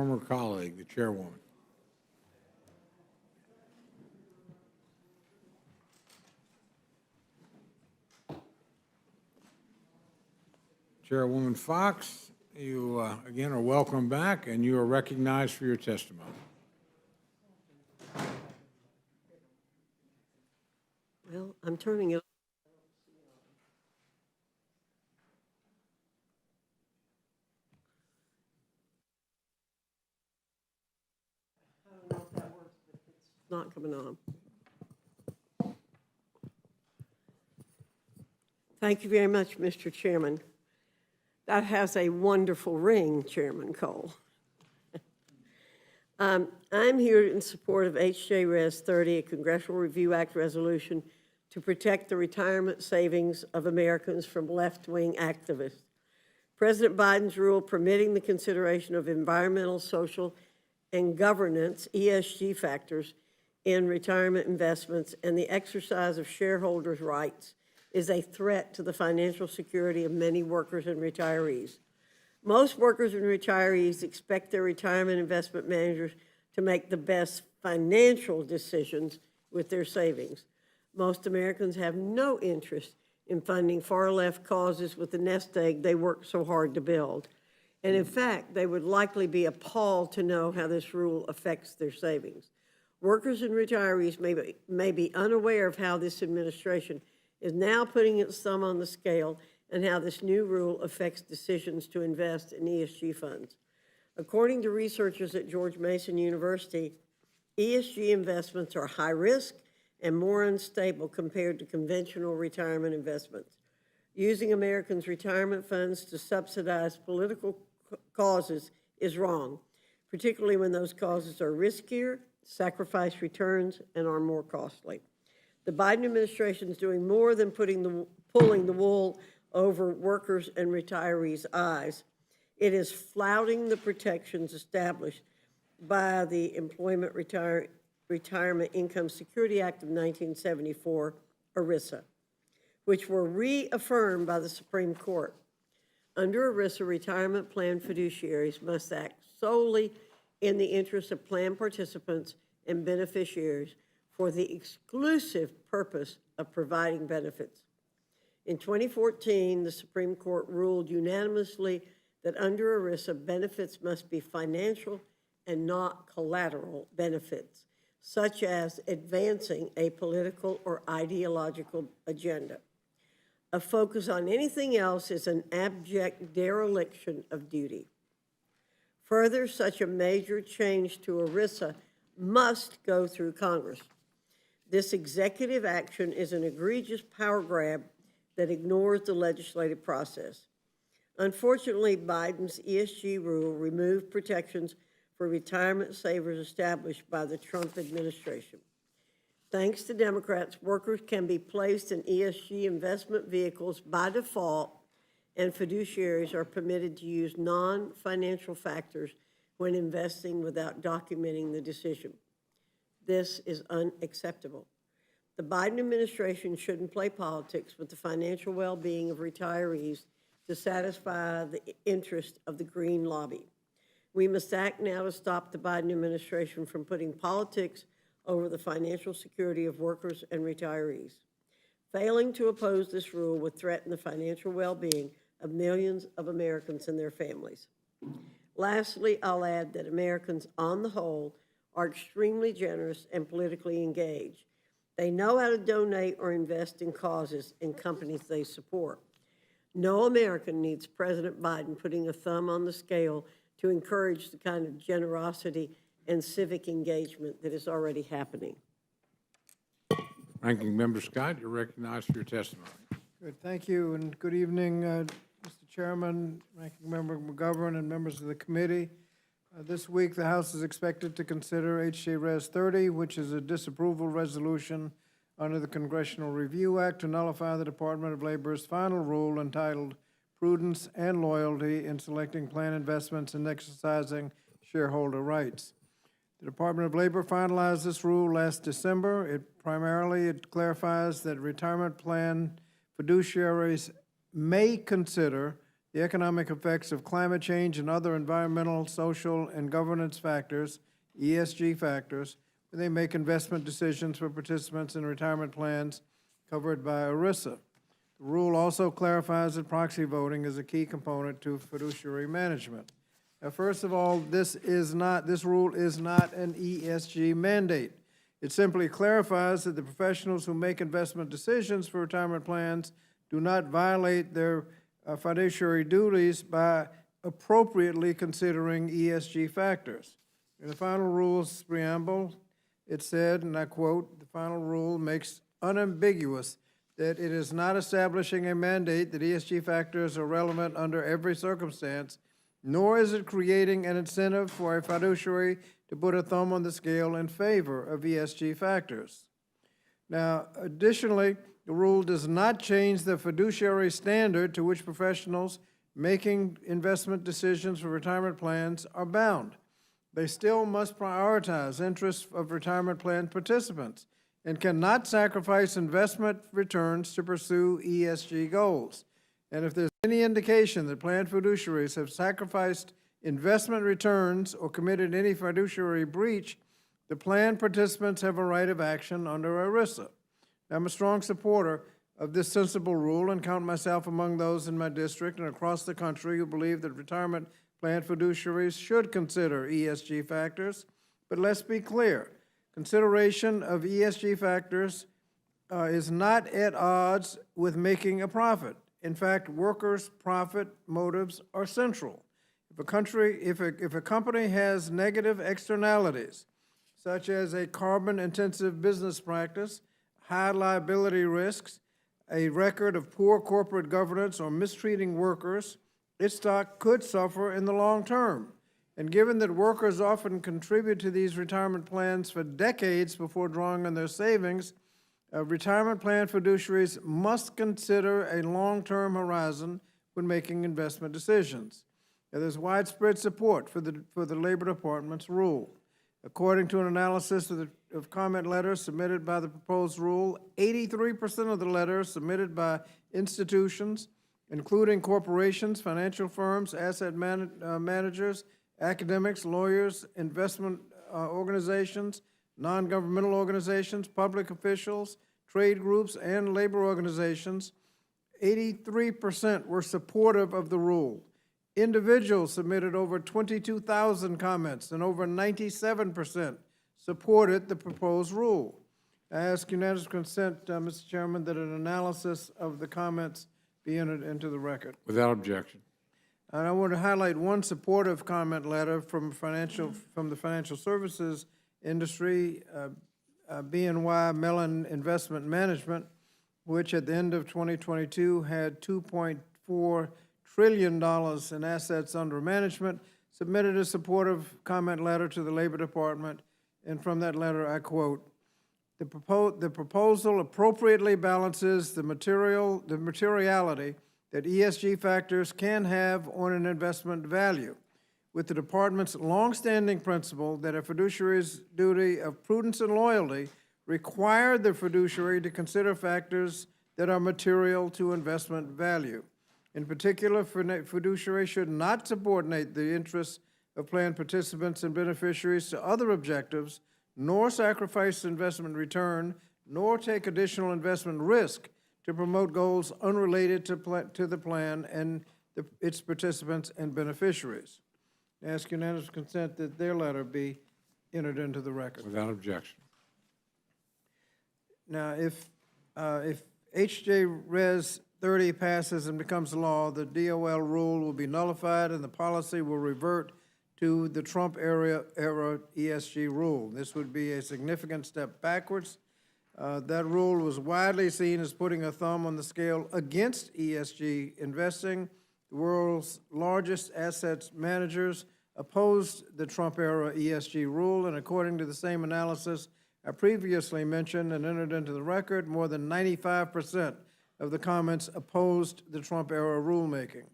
former colleague, the chairwoman. Chairwoman Fox, you again are welcome back, and you are recognized for your testimony. Well, I'm turning it. I don't know if that works, but it's not coming on. Thank you very much, Mr. Chairman. That has a wonderful ring, Chairman Cole. I'm here in support of HJ Res 30, a Congressional Review Act resolution to protect the retirement savings of Americans from left-wing activists. President Biden's rule permitting the consideration of environmental, social, and governance, ESG factors, in retirement investments and the exercise of shareholders' rights is a threat to the financial security of many workers and retirees. Most workers and retirees expect their retirement investment managers to make the best financial decisions with their savings. Most Americans have no interest in funding far-left causes with the nest egg they worked so hard to build. And in fact, they would likely be appalled to know how this rule affects their savings. Workers and retirees may be unaware of how this administration is now putting its thumb on the scale and how this new rule affects decisions to invest in ESG funds. According to researchers at George Mason University, ESG investments are high risk and more unstable compared to conventional retirement investments. Using Americans' retirement funds to subsidize political causes is wrong, particularly when those causes are riskier, sacrifice returns, and are more costly. The Biden administration is doing more than pulling the wool over workers and retirees' eyes. It is flouting the protections established by the Employment Retirement Income Security Act of 1974, ERISA, which were reaffirmed by the Supreme Court. Under ERISA, retirement plan fiduciaries must act solely in the interest of plan participants and beneficiaries for the exclusive purpose of providing benefits. In 2014, the Supreme Court ruled unanimously that under ERISA, benefits must be financial and not collateral benefits, such as advancing a political or ideological agenda. A focus on anything else is an abject dereliction of duty. Further, such a major change to ERISA must go through Congress. This executive action is an egregious power grab that ignores the legislative process. Unfortunately, Biden's ESG rule removed protections for retirement savers established by the Trump administration. Thanks to Democrats, workers can be placed in ESG investment vehicles by default, and fiduciaries are permitted to use non-financial factors when investing without documenting the decision. This is unacceptable. The Biden administration shouldn't play politics with the financial well-being of retirees to satisfy the interest of the green lobby. We must act now to stop the Biden administration from putting politics over the financial security of workers and retirees. Failing to oppose this rule would threaten the financial well-being of millions of Americans and their families. Lastly, I'll add that Americans, on the whole, are extremely generous and politically engaged. They know how to donate or invest in causes and companies they support. No American needs President Biden putting a thumb on the scale to encourage the kind of generosity and civic engagement that is already happening. Ranking Member Scott, you're recognized for your testimony. Good, thank you, and good evening, Mr. Chairman, Ranking Member McGovern, and members of the committee. This week, the House is expected to consider H.J. Res. 30, which is a disapproval resolution under the Congressional Review Act to nullify the Department of Labor's final rule entitled Prudence and Loyalty in Selecting Plan Investments and Exercising Shareholder Rights. The Department of Labor finalized this rule last December. It clarifies that retirement plan fiduciaries may consider the economic effects of climate change and other environmental, social, and governance factors, ESG factors, when they make investment decisions for participants in retirement plans covered by ERISA. The rule also clarifies that proxy voting is a key component to fiduciary management. Now, first of all, this rule is not an ESG mandate. It simply clarifies that the professionals who make investment decisions for retirement plans do not violate their fiduciary duties by appropriately considering ESG factors. In the final rule's preamble, it said, and I quote, "The final rule makes unambiguous that it is not establishing a mandate that ESG factors are relevant under every circumstance, nor is it creating an incentive for a fiduciary to put a thumb on the scale in favor of ESG factors." Now, additionally, the rule does not change the fiduciary standard to which professionals making investment decisions for retirement plans are bound. They still must prioritize interests of retirement plan participants and cannot sacrifice investment returns to pursue ESG goals. And if there's any indication that plan fiduciaries have sacrificed investment returns or committed any fiduciary breach, the plan participants have a right of action under ERISA. I'm a strong supporter of this sensible rule and count myself among those in my district and across the country who believe that retirement plan fiduciaries should consider ESG factors. But let's be clear, consideration of ESG factors is not at odds with making a profit. In fact, workers' profit motives are central. If a company has negative externalities, such as a carbon-intensive business practice, high liability risks, a record of poor corporate governance, or mistreating workers, its stock could suffer in the long term. And given that workers often contribute to these retirement plans for decades before drawing on their savings, retirement plan fiduciaries must consider a long-term horizon when making investment decisions. Now, there's widespread support for the Labor Department's rule. According to an analysis of comment letters submitted by the proposed rule, 83% of the letters submitted by institutions, including corporations, financial firms, asset managers, academics, lawyers, investment organizations, non-governmental organizations, public officials, trade groups, and labor organizations, 83% were supportive of the rule. Individuals submitted over 22,000 comments, and over 97% supported the proposed rule. I ask unanimous consent, Mr. Chairman, that an analysis of the comments be entered into the record. Without objection. And I want to highlight one supportive comment letter from the financial services industry, BNY Mellon Investment Management, which at the end of 2022 had $2.4 trillion in assets under management, submitted a supportive comment letter to the Labor Department. And from that letter, I quote, the proposal appropriately balances the materiality that ESG factors can have on an investment value with the Department's longstanding principle that a fiduciary's duty of prudence and loyalty require the fiduciary to consider factors that are material to investment value. In particular, fiduciary should not subordinate the interests of plan participants and beneficiaries to other objectives, nor sacrifice investment return, nor take additional investment risk to promote goals unrelated to the plan and its participants and beneficiaries. I ask unanimous consent that their letter be entered into the record. Without objection. Now, if HJ Res 30 passes and becomes law, the DOL rule will be nullified and the policy will revert to the Trump era ESG rule. This would be a significant step backwards. That rule was widely seen as putting a thumb on the scale against ESG investing. The world's largest assets managers opposed the Trump era ESG rule, and according to the same analysis I previously mentioned and entered into the record, more than 95% of the comments opposed the Trump era rulemaking.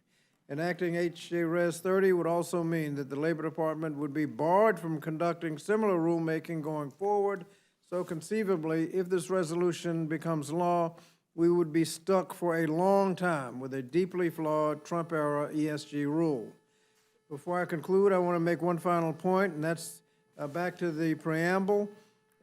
Enacting HJ Res 30 would also mean that the Labor Department would be barred from conducting similar rulemaking going forward. So conceivably, if this resolution becomes law, we would be stuck for a long time with a deeply flawed Trump-era ESG rule. Before I conclude, I want to make one final point, and that's back to the preamble.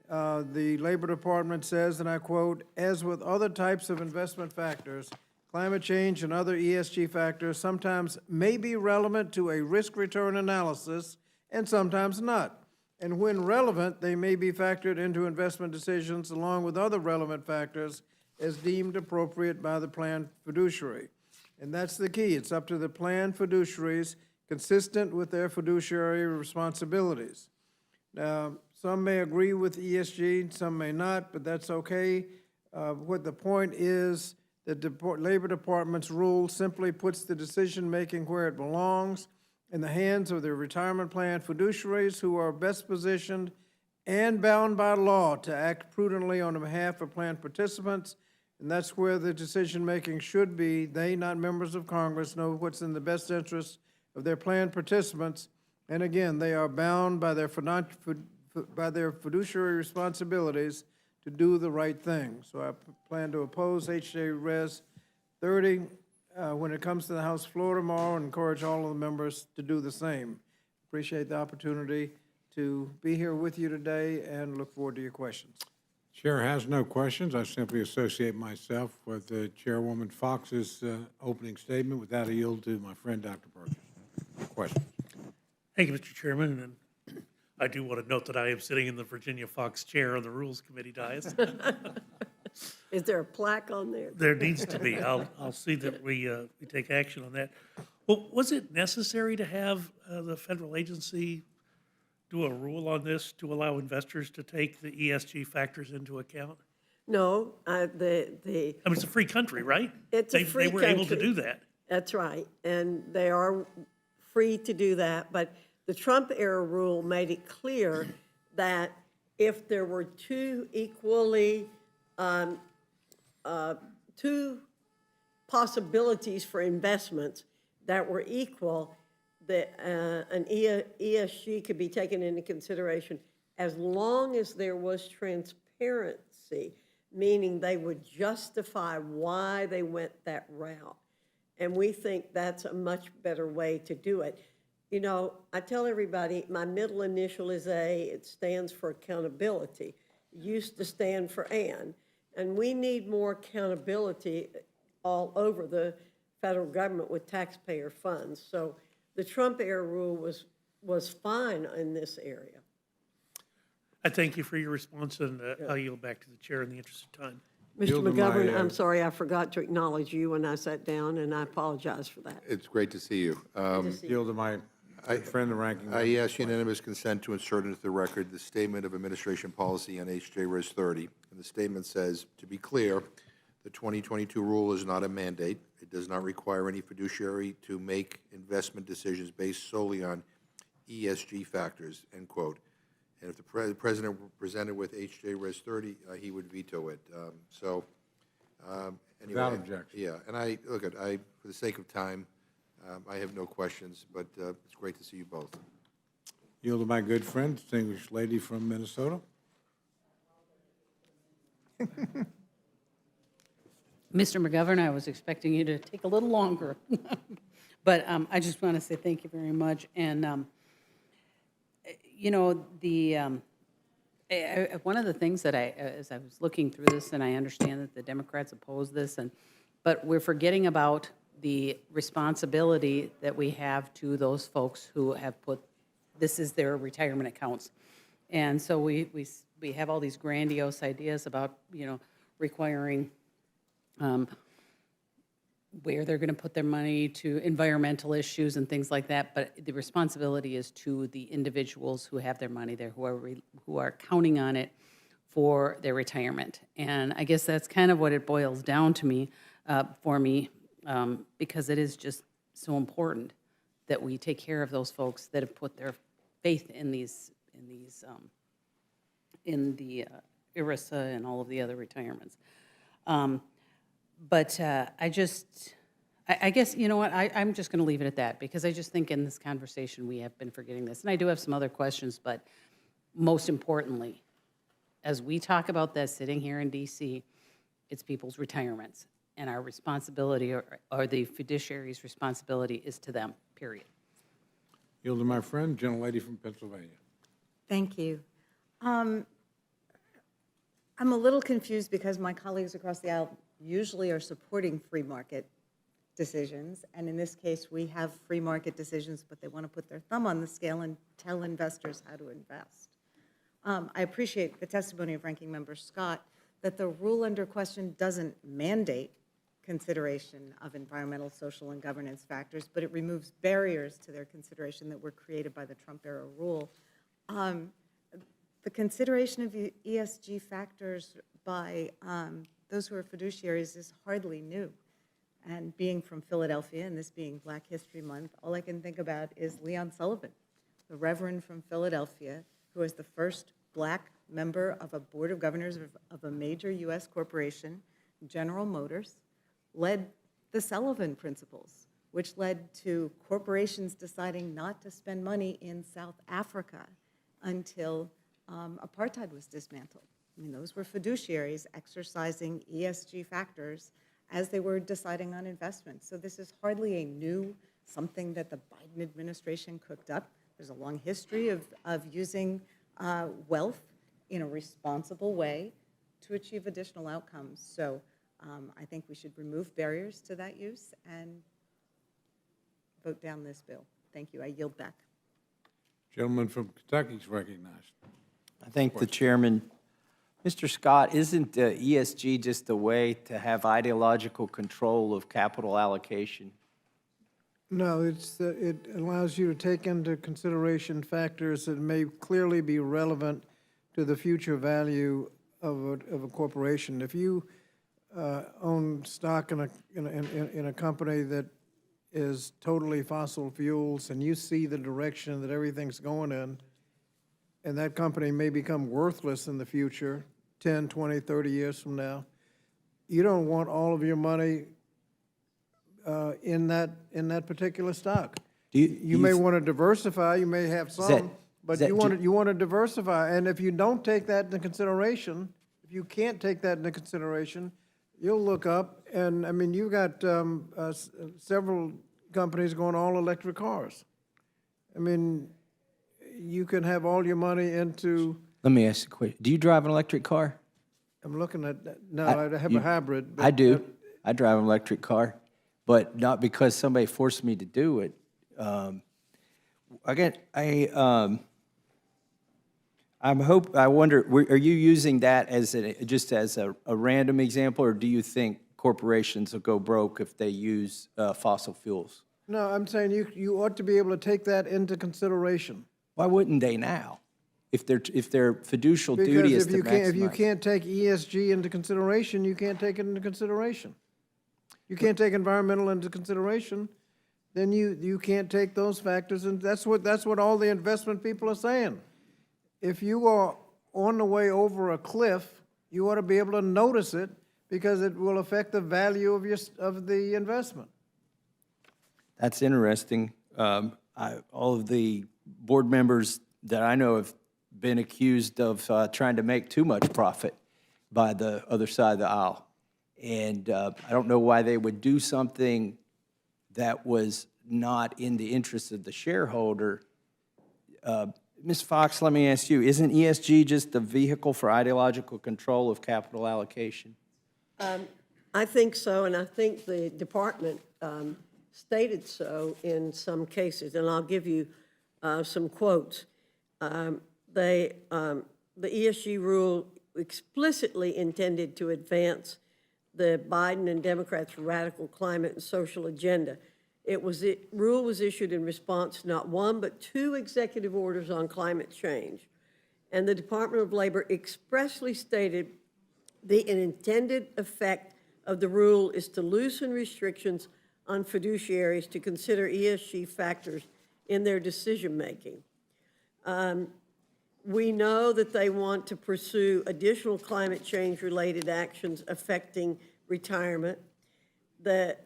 The Labor Department says, and I quote, "As with other types of investment factors, climate change and other ESG factors sometimes may be relevant to a risk-return analysis and sometimes not. And when relevant, they may be factored into investment decisions along with other relevant factors as deemed appropriate by the plan fiduciary." And that's the key. It's up to the plan fiduciaries, consistent with their fiduciary responsibilities. Now, some may agree with ESG, some may not, but that's okay. What the point is that the Labor Department's rule simply puts the decision-making where it belongs, in the hands of the retirement plan fiduciaries who are best positioned and bound by law to act prudently on behalf of plan participants. And that's where the decision-making should be. They, not members of Congress, know what's in the best interest of their plan participants. And again, they are bound by their fiduciary responsibilities to do the right thing. So I plan to oppose H.J. Res. 30 when it comes to the House floor tomorrow, and encourage all of the members to do the same. Appreciate the opportunity to be here with you today and look forward to your questions. Chair has no questions. I simply associate myself with Chairwoman Fox's opening statement. With that, I yield to my friend, Dr. Burgess. Questions? Thank you, Mr. Chairman, and I do want to note that I am sitting in the Virginia Fox chair on the Rules Committee dais. Is there a plaque on there? There needs to be. I'll see that we take action on that. Well, was it necessary to have the federal agency do a rule on this to allow investors to take the ESG factors into account? No, I mean, it's a free country, right? It's a free They were able to country. do that. That's right, and they are free to do that, but the Trump-era rule made it clear that if there were two possibilities for investments that were equal, that an ESG could be taken into consideration as long as there was transparency, meaning they would justify why they went that route. And we think that's a much better way to do it. You know, I tell everybody my middle initial is A. It stands for accountability. It used to stand for Ann. And we need more accountability all over the federal government with taxpayer funds. So the Trump-era rule was fine in this area. I thank you for your response, and I'll yield back to the chair in the interest of time. Mr. Yield to McGovern, my, I'm sorry, I forgot to acknowledge you when I sat down, and I apologize for that. It's great to see you. Yield to my good friend, the ranking member. I ask unanimous consent to insert into the record the statement of administration policy on H.J. Res. 30. And the statement says, to be clear, the 2022 rule is not a mandate. It does not require any fiduciary to make investment decisions based solely on ESG factors, end quote. And if the president were presented with H.J. Res. 30, he would veto it. Anyway. Without objection. Yeah, and for the sake of time, I have no questions, but it's great to see you both. Yield to my good friend, distinguished lady from Minnesota. Mr. McGovern, I was expecting you to take a little longer. But I just want to say thank you very much. And, you know, one of the things that as I was looking through this, and I understand that the Democrats oppose this, but we're forgetting about the responsibility that we have to those folks who have put, this is their retirement accounts. And so we have all these grandiose ideas about, you know, requiring where they're going to put their money, to environmental issues and things like that, but the responsibility is to the individuals who have their money there, who are counting on it for their retirement. And I guess that's kind of what it boils down to for me, because it is just so important that we take care of those folks that have put their faith in the ERISA and all of the other retirements. But I guess, you know what, I'm just going to leave it at that, because I just think in this conversation we have been forgetting this. And I do have some other questions, but most importantly, as we talk about that sitting here in D.C., it's people's retirements. And our responsibility, or the fiduciary's responsibility, is to them, period. Yield to my friend, gentlelady from Pennsylvania. Thank you. I'm a little confused because my colleagues across the aisle usually are supporting free market decisions, and in this case, we have free market decisions, but they want to put their thumb on the scale and tell investors how to invest. I appreciate the testimony of Ranking Member Scott that the rule under question doesn't mandate consideration of environmental, social, and governance factors, but it removes barriers to their consideration that were created by the Trump-era rule. The consideration of ESG factors by those who are fiduciaries is hardly new. And being from Philadelphia, and this being Black History Month, all I can think about is Leon Sullivan, the Reverend from Philadelphia, who was the first Black member of a board of governors of a major U.S. corporation, General Motors, led the Sullivan Principles, which led to corporations deciding not to spend money in South Africa until apartheid was dismantled. I mean, those were fiduciaries exercising ESG factors as they were deciding on investments. So this is hardly a new something that the Biden administration cooked up. There's a long history of using wealth in a responsible way to achieve additional outcomes. So I think we should remove barriers to that use and vote down this bill. Thank you. I yield back. Gentleman from Kentucky is recognized. I thank the chairman. Mr. Scott, isn't ESG just a way to have ideological control of capital allocation? No, it allows you to take into consideration factors that may clearly be relevant to the future value of a corporation. If you own stock in a company that is totally fossil fuels and you see the direction that everything's going in, and that company may become worthless in the future, 10, 20, 30 years from now, you don't want all of your money in that particular stock. You may want to diversify, you may have some, but you want to diversify. And if you don't take that into consideration, if you can't take that into consideration, you'll look up, and I mean, you've got several companies going all electric cars. I mean, you can have all your money into. Let me ask you a question. Do you drive an electric car? I'm looking at that. No, I have a hybrid. I do. I drive an electric car, but not because somebody forced me to do it. I wonder, are you using that as just as a random example, or do you think corporations will go broke if they use fossil fuels? No, I'm saying you ought to be able to take that into consideration. Why wouldn't they now? If their fiducial duty is to maximize. Because if you can't take ESG into consideration, you can't take it into consideration. You can't take environmental into consideration, then you can't take those factors, and that's what all the investment people are saying. If you are on the way over a cliff, you ought to be able to notice it because it will affect the value of the investment. That's interesting. All of the board members that I know have been accused of trying to make too much profit by the other side of the aisle. And I don't know why they would do something that was not in the interest of the shareholder. Ms. Fox, let me ask you, isn't ESG just a vehicle for ideological control of capital allocation? I think so, and I think the department stated so in some cases, and I'll give you some quotes. The ESG rule explicitly intended to advance the Biden and Democrats' radical climate and social agenda. Rule was issued in response to not one, but two executive orders on climate change. And the Department of Labor expressly stated the intended effect of the rule is to loosen restrictions on fiduciaries to consider ESG factors in their decision-making. We know that they want to pursue additional climate change-related actions affecting retirement.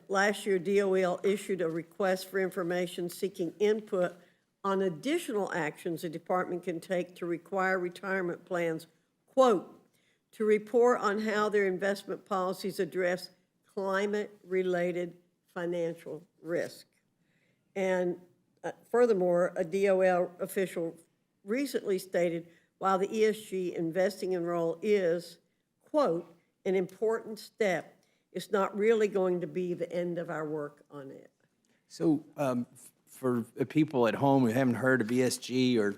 Last year, DOL issued a request for information seeking input on additional actions the department can take to require retirement plans, quote, to report on how their investment policies address climate-related financial risk. And furthermore, a DOL official recently stated, while the ESG investing role is, quote, an important step, it's not really going to be the end of our work on it. So for people at home who haven't heard of ESG or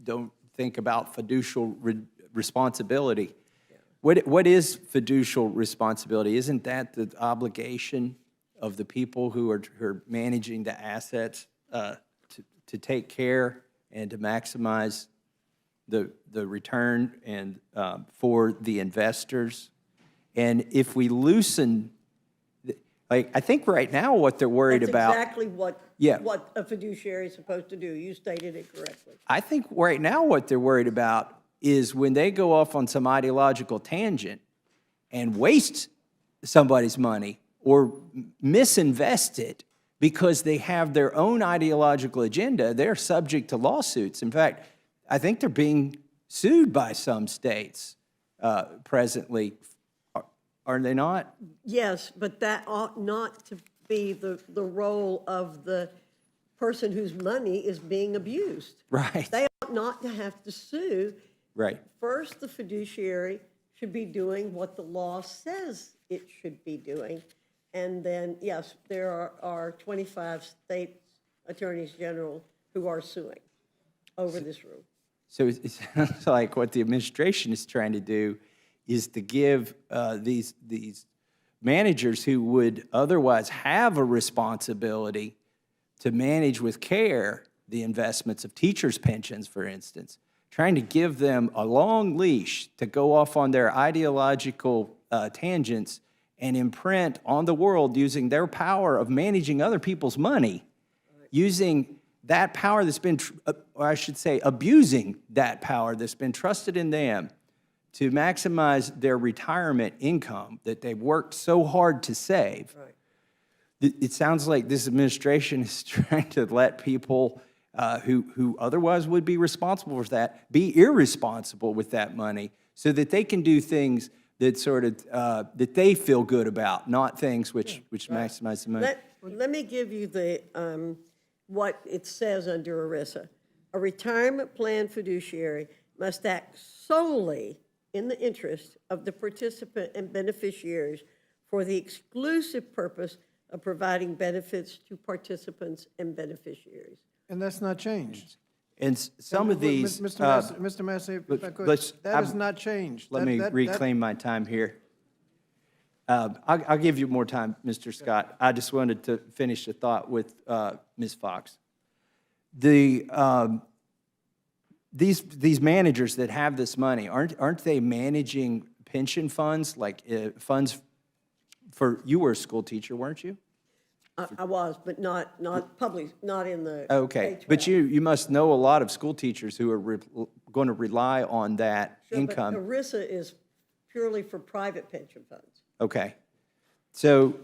don't think about fiducial responsibility, what is fiducial responsibility? Isn't that the obligation of the people who are managing the assets to take care and to maximize the return and for the investors? And if we loosen, like, I think right now what they're worried about. That's exactly what a fiduciary is supposed to do. You stated it correctly. I think right now what they're worried about is when they go off on some ideological tangent and waste somebody's money or misinvest it because they have their own ideological agenda, they're subject to lawsuits. In fact, I think they're being sued by some states presently. Are they not? Yes, but that ought not to be the role of the person whose money is being abused. Right. They ought not to have to sue. Right. First, the fiduciary should be doing what the law says it should be doing. And then, yes, there are 25 state attorneys general who are suing over this rule. So it sounds like what the administration is trying to do is to give these managers who would otherwise have a responsibility to manage with care the investments of teachers' pensions, for instance, trying to give them a long leash to go off on their ideological tangents and imprint on the world using their power of managing other people's money, using that power that's been, or I should say, abusing that power that's been trusted in them to maximize their retirement income that they've worked so hard to save. Right. It sounds like this administration is trying to let people who otherwise would be responsible for that be irresponsible with that money so that they can do things that sort of, that they feel good about, not things which maximize the money. Let me give you the, what it says under ERISA. A retirement plan fiduciary must act solely in the interest of the participant and beneficiaries for the exclusive purpose of providing benefits to participants and beneficiaries. And that's not changed. And some of these. Mr. Massey, if I could, that has not changed. Let me reclaim my time here. I'll give you more time, Mr. Scott. I just wanted to finish the thought with Ms. Fox. These managers that have this money, aren't they managing pension funds, like funds for, you were a school teacher, weren't you? I was, but not public, not in the. Okay, K-12. but you must know a lot of school teachers who are going to rely on that Sure, income. But ERISA is purely for private pension funds. Okay. So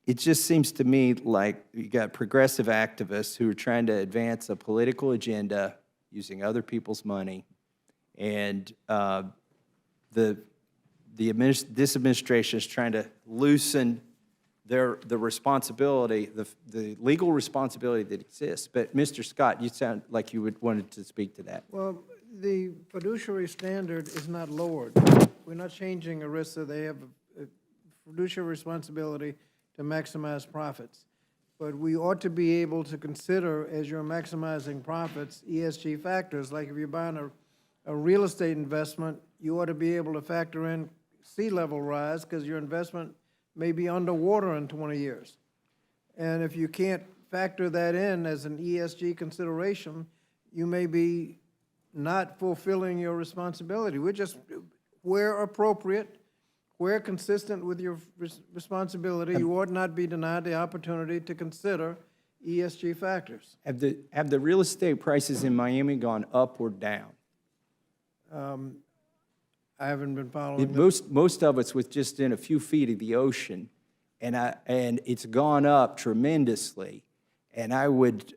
it just seems to me like you got progressive activists who are trying to advance a political agenda using other people's money. And this administration is trying to loosen the responsibility, the legal responsibility that exists. But Mr. Scott, you sound like you wanted to speak to that. Well, the fiduciary standard is not lowered. We're not changing ERISA. They have a fiduciary responsibility to maximize profits. But we ought to be able to consider, as you're maximizing profits, ESG factors. Like if you're buying a real estate investment, you ought to be able to factor in sea level rise because your investment may be underwater in 20 years. And if you can't factor that in as an ESG consideration, you may be not fulfilling your responsibility. We're just, where appropriate, where consistent with your responsibility, you ought not be denied the opportunity to consider ESG factors. Have the real estate prices in Miami gone up or down? I haven't been following this. Most of it's with just in a few feet of the ocean, and it's gone up tremendously. And I would,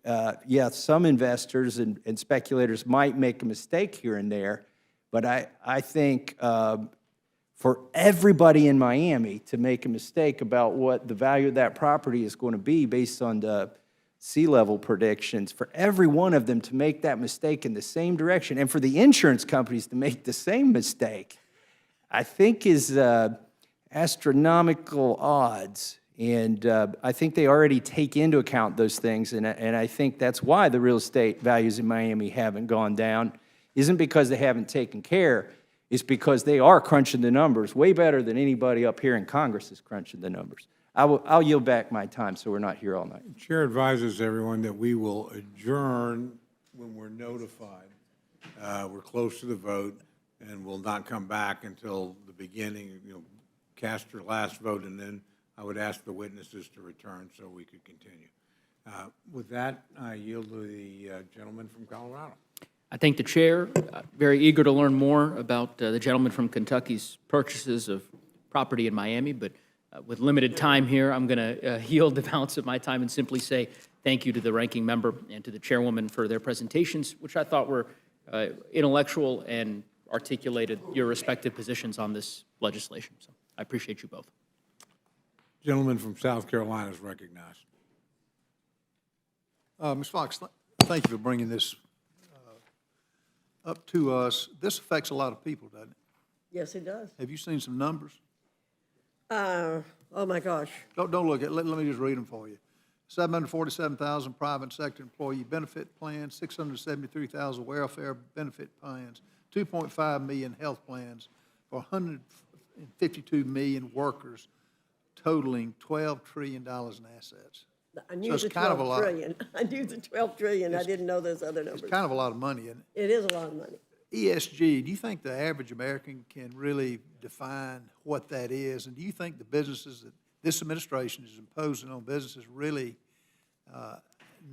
some investors and speculators might make a mistake here and there, But I think for everybody in Miami to make a mistake about what the value of that property is going to be based on the sea level predictions, for every one of them to make that mistake in the same direction, and for the insurance companies to make the same mistake, I think is astronomical odds. And I think they already take into account those things, and I think that's why the real estate values in Miami haven't gone down. Isn't because they haven't taken care, it's because they are crunching the numbers way better than anybody up here in Congress is crunching the numbers. I'll yield back my time so we're not here all night. Chair advises everyone that we will adjourn when we're notified. We're close to the vote, and will not come back until the beginning, cast your last vote, and then I would ask the witnesses to return so we could continue. With that, I yield to the gentleman from Colorado. I thank the chair. Very eager to learn more about the gentleman from Kentucky's purchases of property in Miami, but with limited time here, I'm going to yield the balance of my time and simply say thank you to the ranking member and to the chairwoman for their presentations, which I thought were intellectual and articulated your respective positions on this legislation. So I appreciate you both. Gentleman from South Carolina is recognized. Ms. Fox, thank you for bringing this up to us. This affects a lot of people, doesn't it? Yes, it does. Have you seen some numbers? Oh, my gosh. Don't look at it. Let me just read them for you. 747,000 private sector employee benefit plans, 673,000 welfare benefit plans, 2.5 million health plans for 152 million workers, totaling $12 trillion in assets. I knew So it's the kind of a 12 lot. trillion. I knew the 12 trillion. I didn't know those other numbers. It's kind of a lot of money, isn't it? It is a lot of money. ESG, do you think the average American can really define what that is? And do you think the businesses that this administration is imposing on businesses really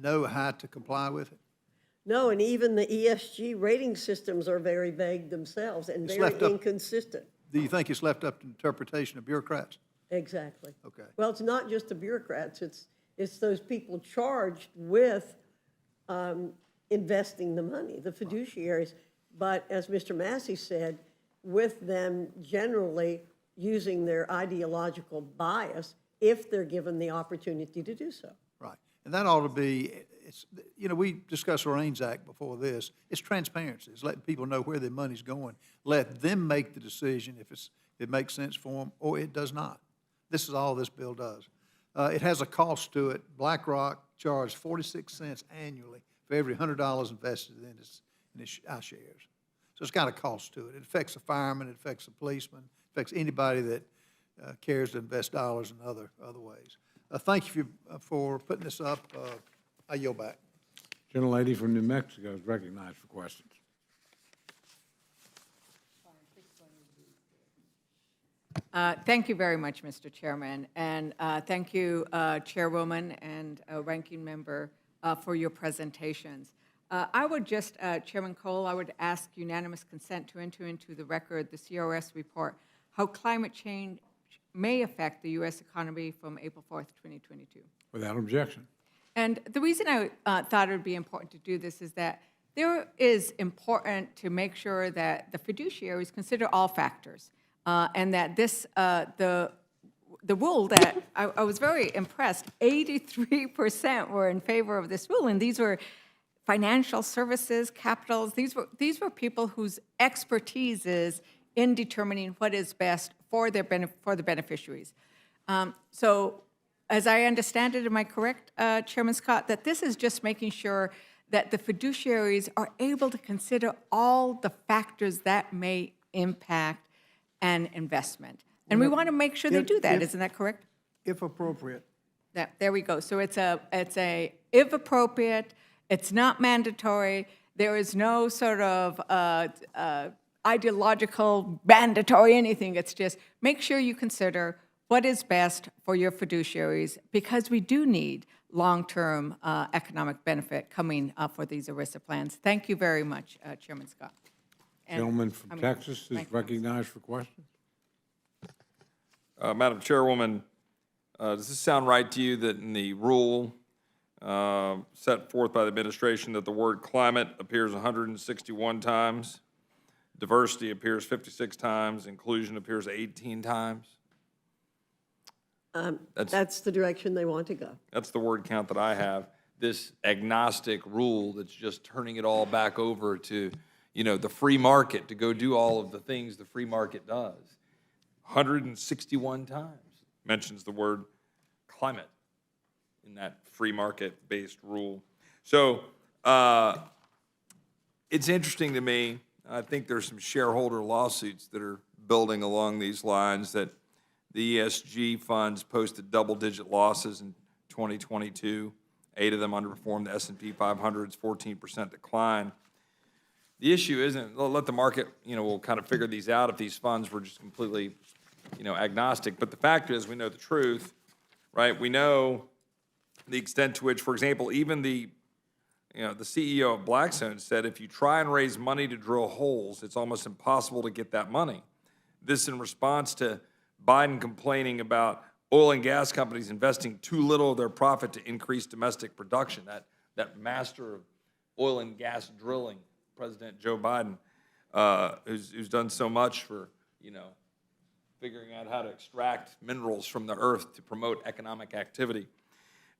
know how to comply with it? No, and even the ESG rating systems are very vague themselves and It's very left up- inconsistent. Do you think it's left up to interpretation of bureaucrats? Exactly. Okay. Well, it's not just the bureaucrats, it's those people charged with investing the money, the fiduciaries. But as Mr. Massey said, with them generally using their ideological bias if they're given the opportunity to do so. Right. And that ought to be, we discussed the RAINS Act before this. It's transparency. It's letting people know where their money's going. Let them make the decision if it makes sense for them or it does not. This is all this bill does. It has a cost to it. BlackRock charged 46 cents annually for every $100 invested in its iShares. So it's got a cost to it. It affects the fireman, it affects the policeman, it affects anybody that cares to invest dollars in other ways. Thank you for putting this up. I yield back. Gentlelady from New Mexico is recognized for questions. Thank you very much, Mr. Chairman, and thank you, Chairwoman and Ranking Member, for your presentations. I would just, Chairman Cole, I would ask unanimous consent to enter into the record the CRS report, how climate change may affect the U.S. economy from April 4th, 2022. Without objection. And the reason I thought it would be important to do this is that there is important to make sure that the fiduciaries consider all factors, and that this, the rule that I was very impressed, 83% were in favor of this rule, and these were financial services, capitals. These were people whose expertise is in determining what is best for the beneficiaries. So, as I understand it, am I correct, Chairman Scott, that this is just making sure that the fiduciaries are able to consider all the factors that may impact an investment, and we want to make sure they do that. Isn't that correct? If appropriate. There we go. So it's a if appropriate. It's not mandatory. There is no sort of ideological mandatory anything. It's just make sure you consider what is best for your fiduciaries, because we do need long-term economic benefit coming for these ERISA plans. Thank you very much, Chairman Scott. And Gentleman from Texas is recognized for questions. Madam Chairwoman, does this sound right to you that in the rule set forth by the administration that the word climate appears 161 times? Diversity appears 56 times, inclusion appears 18 times. That's the direction they want to go. That's the word count that I have. This agnostic rule that's just turning it all back over to, the free market to go do all of the things the free market does. 161 times mentions the word climate in that free market-based rule. So it's interesting to me. I think there's some shareholder lawsuits that are building along these lines that the ESG funds posted double-digit losses in 2022. 8 of them underperformed the S&P 500's 14% decline. The issue isn't, let the market, will kind of figure these out if these funds were just completely, agnostic. But the fact is, we know the truth, right? We know the extent to which, for example, even the CEO of Blackstone said if you try and raise money to drill holes, it's almost impossible to get that money. This in response to Biden complaining about oil and gas companies investing too little of their profit to increase domestic production. That master of oil and gas drilling, President Joe Biden, who's done so much for, figuring out how to extract minerals from the earth to promote economic activity.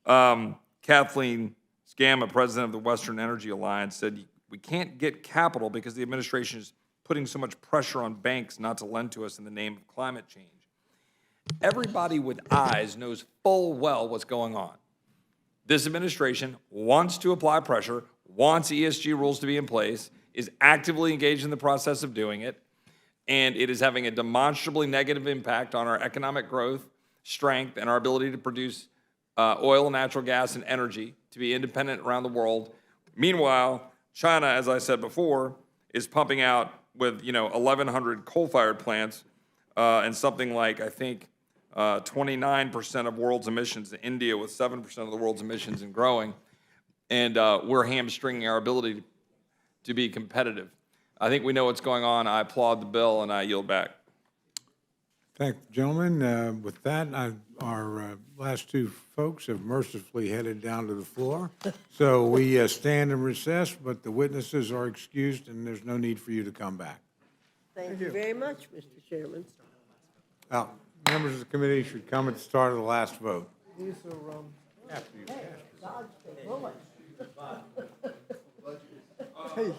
Kathleen Sgamma, president of the Western Energy Alliance, said, we can't get capital because the administration is putting so much pressure on banks not to lend to us in the name of climate change. Everybody with eyes knows full well what's going on. This administration wants to apply pressure, wants ESG rules to be in place, is actively engaged in the process of doing it, and it is having a demonstrably negative impact on our economic growth, strength, and our ability to produce oil, natural gas, and energy to be independent around the world. Meanwhile, China, as I said before, is pumping out with 1,100 coal-fired plants and something like, I think, 29% of world's emissions. India with 7% of the world's emissions and growing, and we're hamstringing our ability to be competitive. I think we know what's going on. I applaud the bill, and I yield back. Thank you, gentlemen. With that, our last two folks have mercifully headed down to the floor. So we stand in recess, but the witnesses are excused, and there's no need for you to come back. Thank you very much, Mr. Chairman. Now, members of the committee should come at the start of the last vote. After you cast. Hey.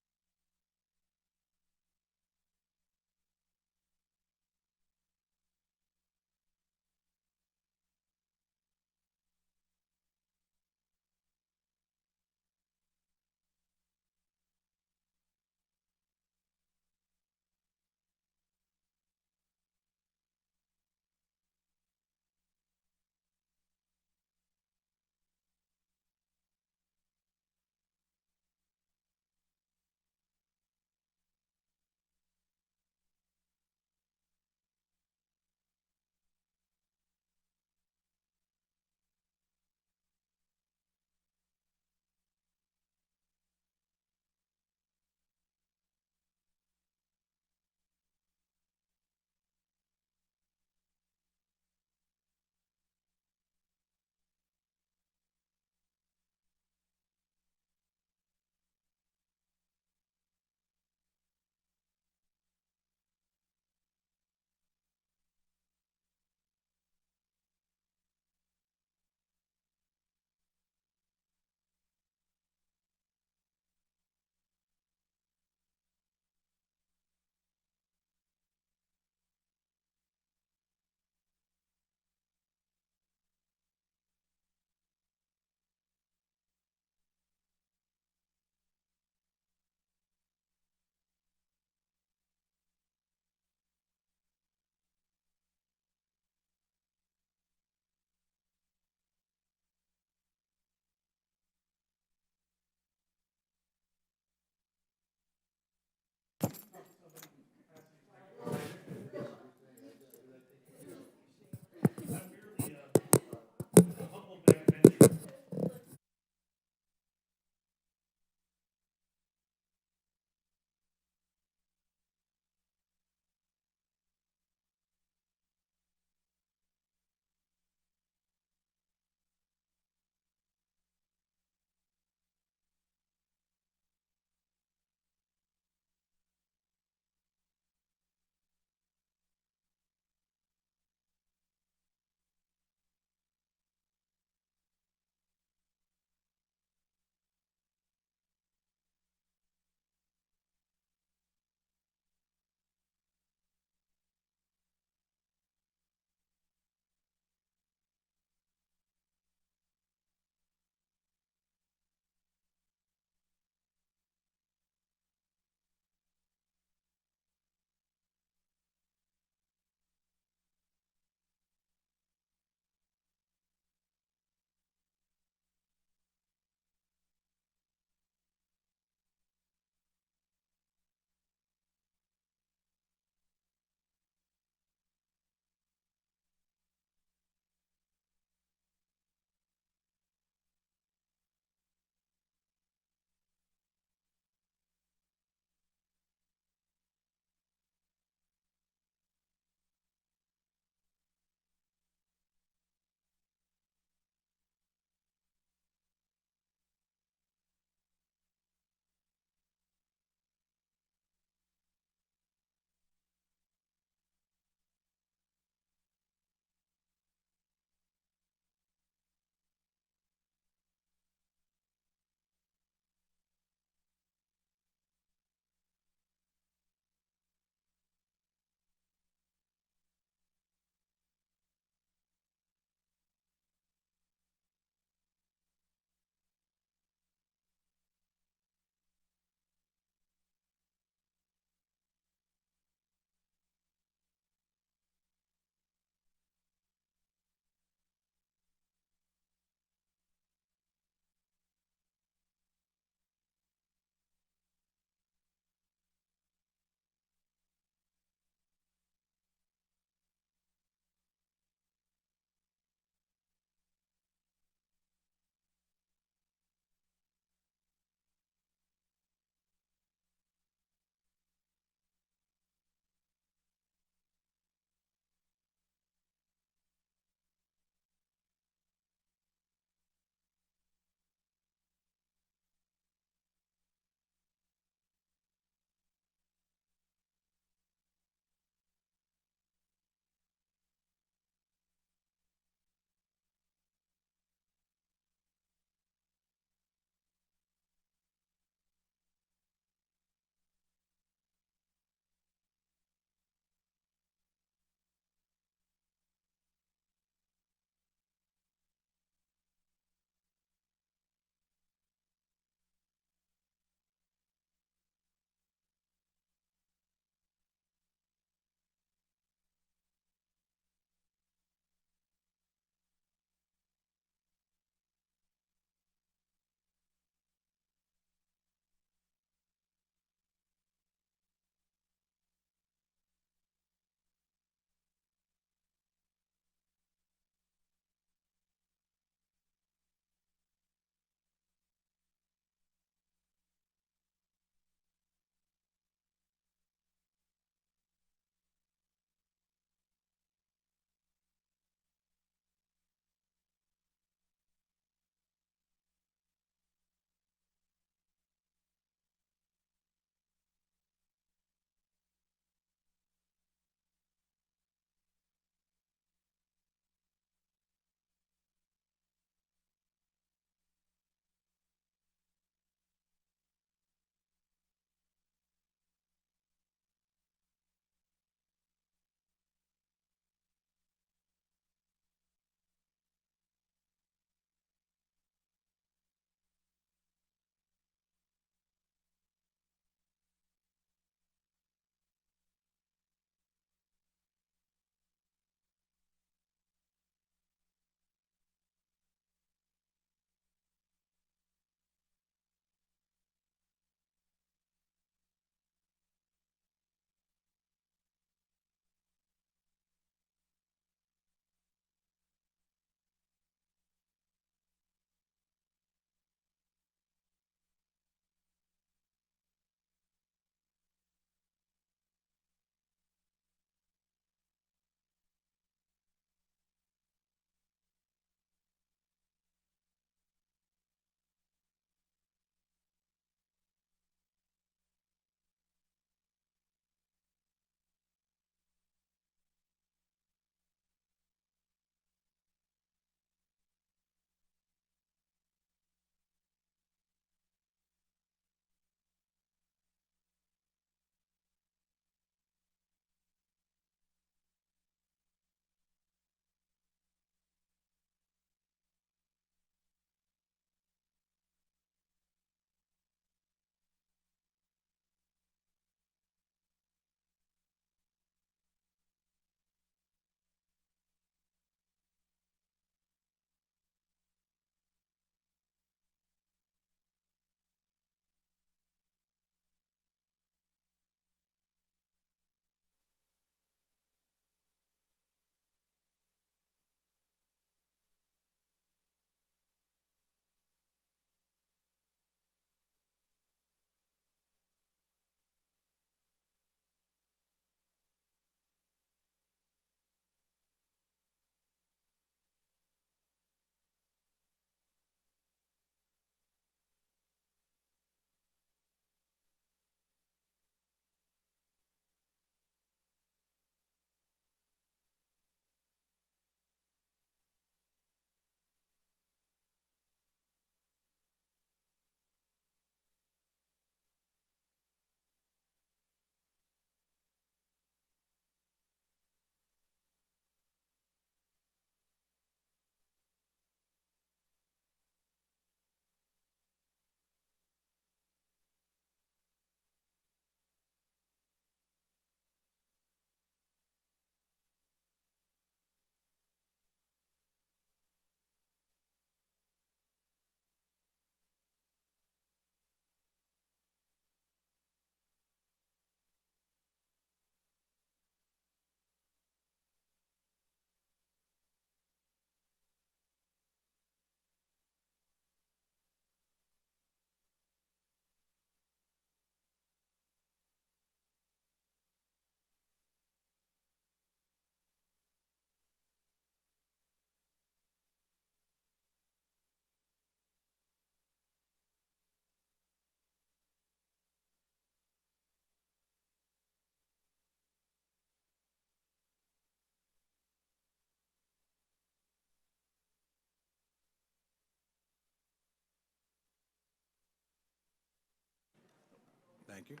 Thank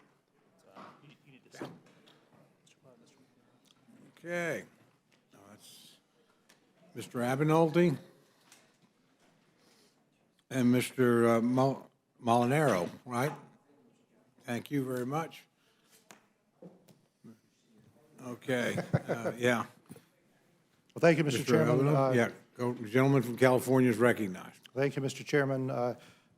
you. Okay. Now that's Mr. Abernaldi and Mr. Molinaro, right? Thank you very much. Okay, yeah. Well, thank you, Mr. Chairman. Abernaldi? Yeah, the gentleman from California is recognized. Thank you, Mr. Chairman.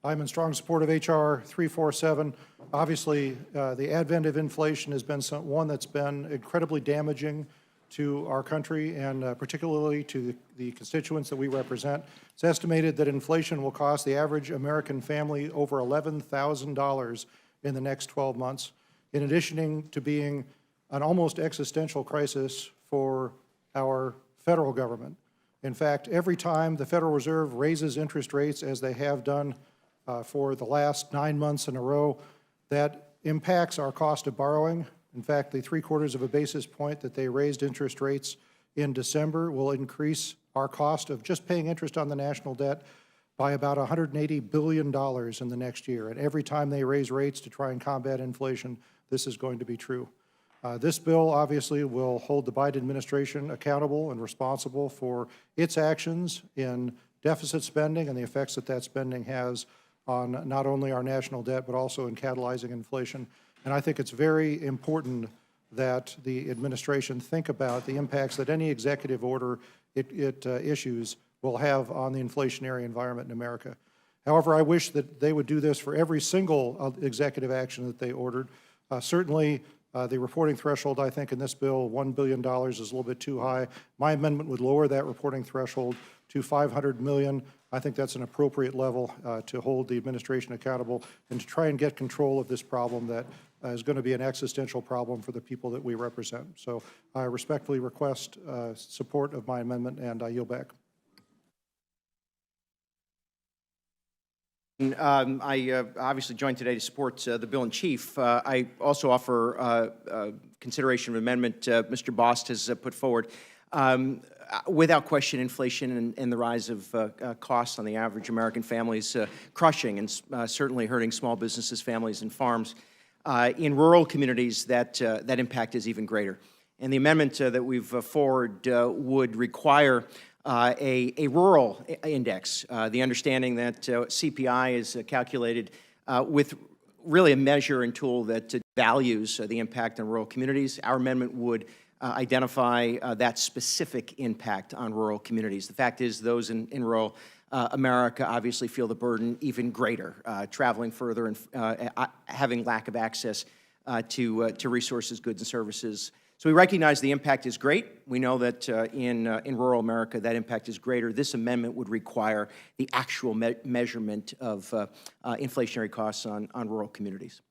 I'm in strong support of H.R. 347. Obviously, the advent of inflation has been one that's been incredibly damaging to our country and particularly to the constituents that we represent. It's estimated that inflation will cost the average American family over $11,000 in the next 12 months, in addition to being an almost existential crisis for our federal government. In fact, every time the Federal Reserve raises interest rates, as they have done for the last 9 months in a row, that impacts our cost of borrowing. In fact, the 3/4 of a basis point that they raised interest rates in December will increase our cost of just paying interest on the national debt by about $180 billion in the next year. And every time they raise rates to try and combat inflation, this is going to be true. This bill obviously will hold the Biden administration accountable and responsible for its actions in deficit spending and the effects that that spending has on not only our national debt, but also in catalyzing inflation. And I think it's very important that the administration think about the impacts that any executive order it issues will have on the inflationary environment in America. However, I wish that they would do this for every single executive action that they ordered. Certainly, the reporting threshold, I think, in this bill, $1 billion is a little bit too high. My amendment would lower that reporting threshold to $500 million. I think that's an appropriate level to hold the administration accountable and to try and get control of this problem that is going to be an existential problem for the people that we represent. So I respectfully request support of my amendment, and I yield back. I obviously joined today to support the bill in chief. I also offer consideration of amendment Mr. Bost has put forward. Without question, inflation and the rise of costs on the average American family is crushing and certainly hurting small businesses, families, and farms. In rural communities, that impact is even greater. And the amendment that we've forwarded would require a rural index, the understanding that CPI is calculated with really a measure and tool that values the impact on rural communities. Our amendment would identify that specific impact on rural communities. The fact is those in rural America obviously feel the burden even greater, traveling further and having lack of access to resources, goods, and services. So we recognize the impact is great. We know that in rural America that impact is greater. This amendment would require the actual measurement of inflationary costs on rural communities.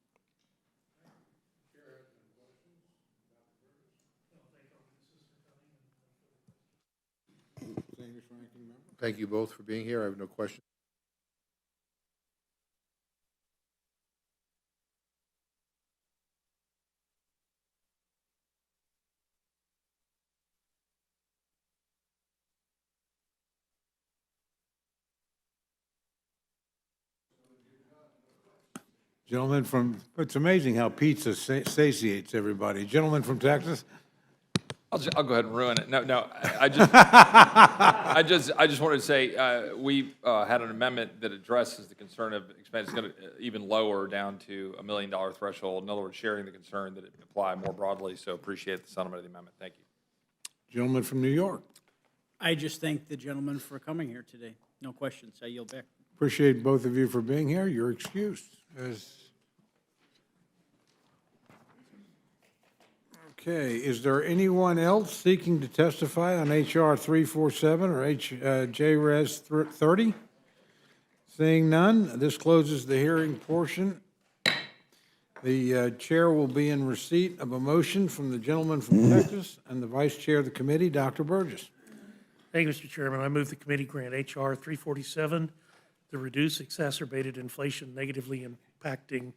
Thank you both for being here. I have no questions. Gentleman from, it's amazing how pizza satiates everybody. Gentleman from Texas? I'll go ahead and ruin it. No, I just wanted to say, we had an amendment that addresses the concern of expense going to even lower down to $1 million threshold. In other words, sharing the concern that it apply more broadly. So appreciate the sentiment of the amendment. Thank you. Gentleman from New York? I just thank the gentleman for coming here today. No questions. I yield back. Appreciate both of you for being here. You're excused. Okay, is there anyone else seeking to testify on H.R. 347 or J-Res 30? Seeing none, this closes the hearing portion. The chair will be in receipt of a motion from the gentleman from Texas and the vice chair of the committee, Dr. Burgess. Thank you, Mr. Chairman. I move the committee grant H.R. 347, the Reduce Exacerbated Inflation Negatively Impacting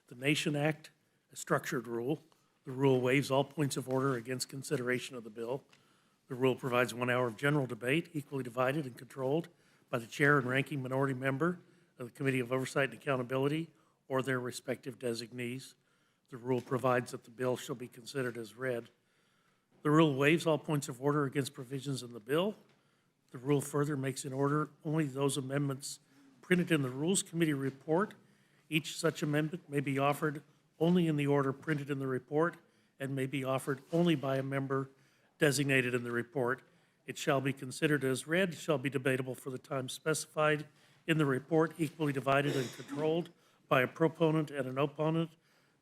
the Nation Act, a structured rule. The rule waives all points of order against consideration of the bill. The rule provides 1 hour of general debate, equally divided and controlled by the chair and ranking minority member of the Committee of Oversight and Accountability or their respective designees. The rule provides that the bill shall be considered as read. The rule waives all points of order against provisions in the bill. The rule further makes in order only those amendments printed in the Rules Committee report. Each such amendment may be offered only in the order printed in the report and may be offered only by a member designated in the report. It shall be considered as read, shall be debatable for the time specified in the report, equally divided and controlled by a proponent and an opponent,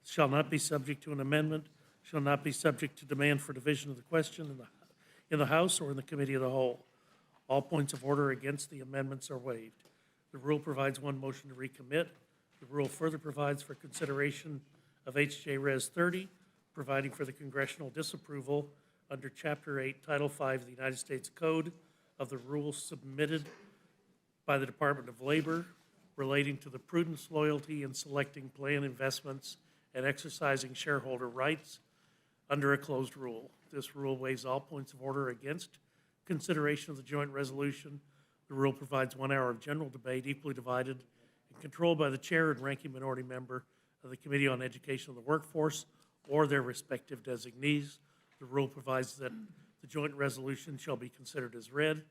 shall not be subject to an amendment, shall not be subject to demand for division of the question in the House or in the committee of the whole. All points of order against the amendments are waived. The rule provides one motion to recommit. The rule further provides for consideration of H.J. Res. 30, providing for the congressional disapproval under Chapter 8, Title 5 of the United States Code of the rules submitted by the Department of Labor relating to the prudence, loyalty, and selecting plan investments and exercising shareholder rights under a closed rule. This rule waives all points of order against consideration of the joint resolution. The rule provides 1 hour of general debate, equally divided and controlled by the chair and ranking minority member of the Committee on Education of the Workforce or their respective designees. The rule provides that the joint resolution shall be considered as read.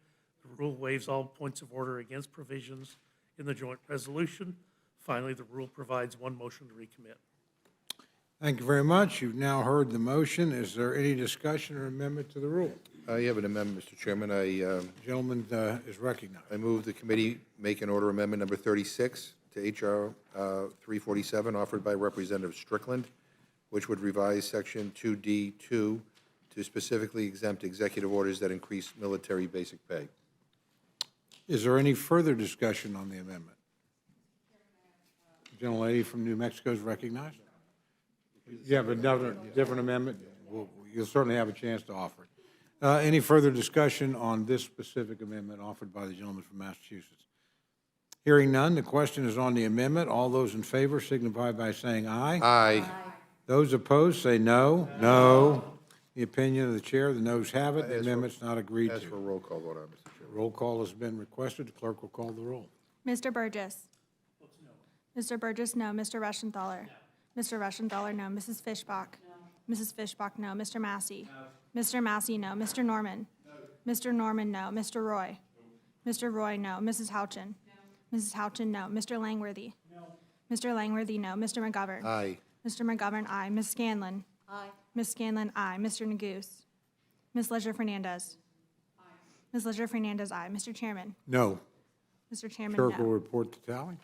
The rule waives all points of order against provisions in the joint resolution. Finally, the rule provides one motion to recommit. Thank you very much. You've now heard the motion. Is there any discussion or amendment to the rule? I have an amendment, Mr. Chairman. Gentleman is recognized. I move the committee make an order amendment number 36 to H.R. 347, offered by Representative Strickland, which would revise Section 2D2 to specifically exempt executive orders that increase military basic pay. Is there any further discussion on the amendment? Gentlelady from New Mexico is recognized. You have another different amendment? You'll certainly have a chance to offer it. Any further discussion on this specific amendment offered by the gentleman from Massachusetts? Hearing none, the question is on the amendment. All those in favor signify by saying aye. Aye. Those opposed say no. No. The opinion of the chair, the noes have it. The amendment's not agreed Ask for a to. roll call vote on it, Mr. Chairman. Roll call has been requested. The clerk will call the roll. Mr. Burgess. Mr. Burgess, no. Mr. Reschenthaler. Mr. Reschenthaler, no. Mrs. Fishbach. Mrs. Fishbach, no. Mr. Massey. Mr. Massey, no. Mr. Norman. Mr. Norman, no. Mr. Roy. Mr. Roy, no. Mrs. Houchin. Mrs. Houchin, no. Mr. Langworthy. Mr. Langworthy, no. Mr. McGovern. Aye. Mr. McGovern, aye. Ms. Scanlon. Aye. Ms. Scanlon, aye. Mr. Neguse. Ms. Leisure Fernandez. Ms. Leisure Fernandez, aye. Mr. Chairman. No. Mr. Chairman, Clerk will no. report the tally.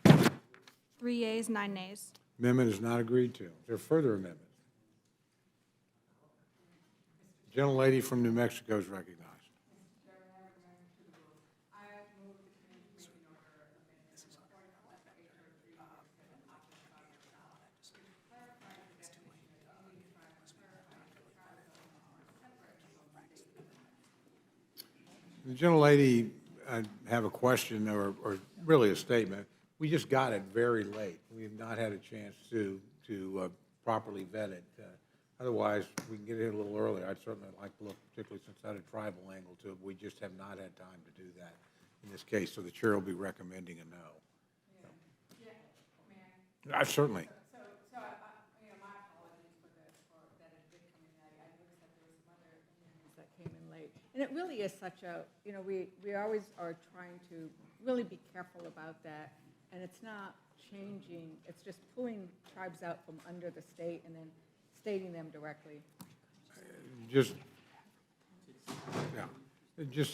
3 yeas, 9 nays. Amendment is not agreed to. Is there further amendment? Gentlelady from New Mexico is recognized. The gentlelady, I have a question or really a statement. We just got it very late. We have not had a chance to properly vet it. Otherwise, we can get it a little earlier. I'd certainly like to look, particularly since I had a tribal angle to it. We just have not had time to do that in this case, so the chair will be recommending a no. Certainly. So, my apologies for that it did come in late. I noticed that there were some other amendments that came in late. And it really is such a, we always are trying to really be careful about that. And it's not changing, it's just pulling tribes out from under the state and then stating them directly. Just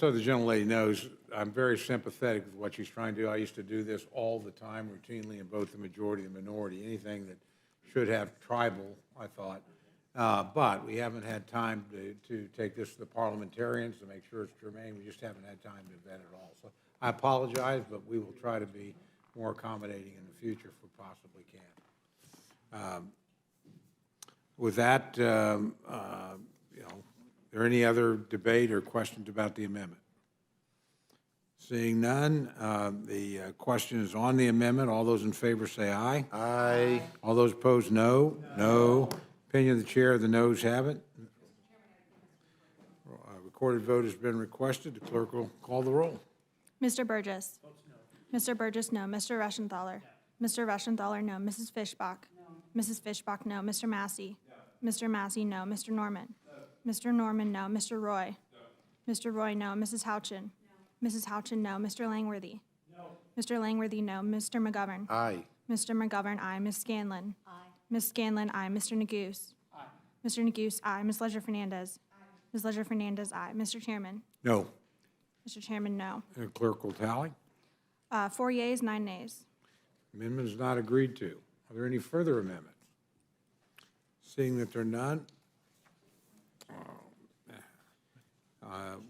so the gentlelady knows, I'm very sympathetic with what she's trying to do. I used to do this all the time routinely in both the majority and the minority, anything that should have tribal, I thought. But we haven't had time to take this to the parliamentarians to make sure it's germane. We just haven't had time to vet it all. So I apologize, but we will try to be more accommodating in the future if we possibly can. With that, is there any other debate or questions about the amendment? Seeing none, the question is on the amendment. All those in favor say aye. Aye. All those opposed, no. No. Opinion of the chair, the noes have it. Recorded vote has been requested. The clerk will call the roll. Mr. Burgess. Mr. Burgess, no. Mr. Reschenthaler. Mr. Reschenthaler, no. Mrs. Fishbach. Mrs. Fishbach, no. Mr. Massey? Mr. Massey, no. Mr. Norman? Mr. Norman, no. Mr. Roy? Mr. Roy, no. Mrs. Houchin? Mrs. Houchin, no. Mr. Langworthy? Mr. Langworthy, no. Mr. McGovern? Aye. Mr. McGovern, aye. Ms. Scanlon? Ms. Scanlon, aye. Mr. Neguse? Mr. Neguse, aye. Ms. Leisure Fernandez? Ms. Leisure Fernandez, aye. Mr. Chairman? No. Mr. Chairman, no. And clerk will tally. 4 yeas, 9 nays. Amendment is not agreed to. Are there any further amendments? Seeing that there are none,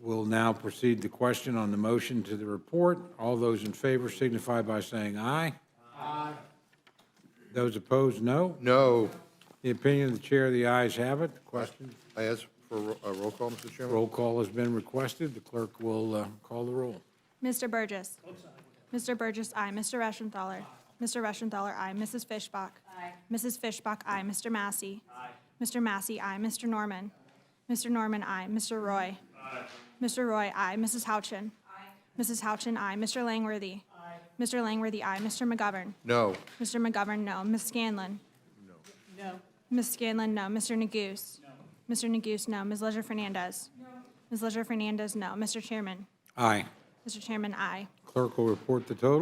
we'll now proceed to question on the motion to the report. All those in favor signify by saying aye. Aye. Those opposed, no. No. The opinion of the chair, the ayes have it. Question, I ask for a roll call, Mr. Chairman? roll call has been requested. The clerk will call the roll. Mr. Burgess? Mr. Burgess, aye. Mr. Reschenthaler? Mr. Reschenthaler, aye. Mrs. Fishbach? Aye. Mrs. Fishbach, aye. Mr. Massey? Aye. Mr. Massey, aye. Mr. Norman? Mr. Norman, aye. Mr. Roy? Aye. Mr. Roy, aye. Mrs. Houchin? Aye. Mrs. Houchin, aye. Mr. Langworthy? Aye. Mr. Langworthy, aye. Mr. McGovern? No. Mr. McGovern, no. Ms. Scanlon? No. Ms. Scanlon, no. Mr. Neguse? No. Mr. Neguse, no. Ms. Leisure Fernandez? No. Ms. Leisure Fernandez, no. Mr. Chairman? Aye. Mr. Chairman, aye. Clerk will report the total.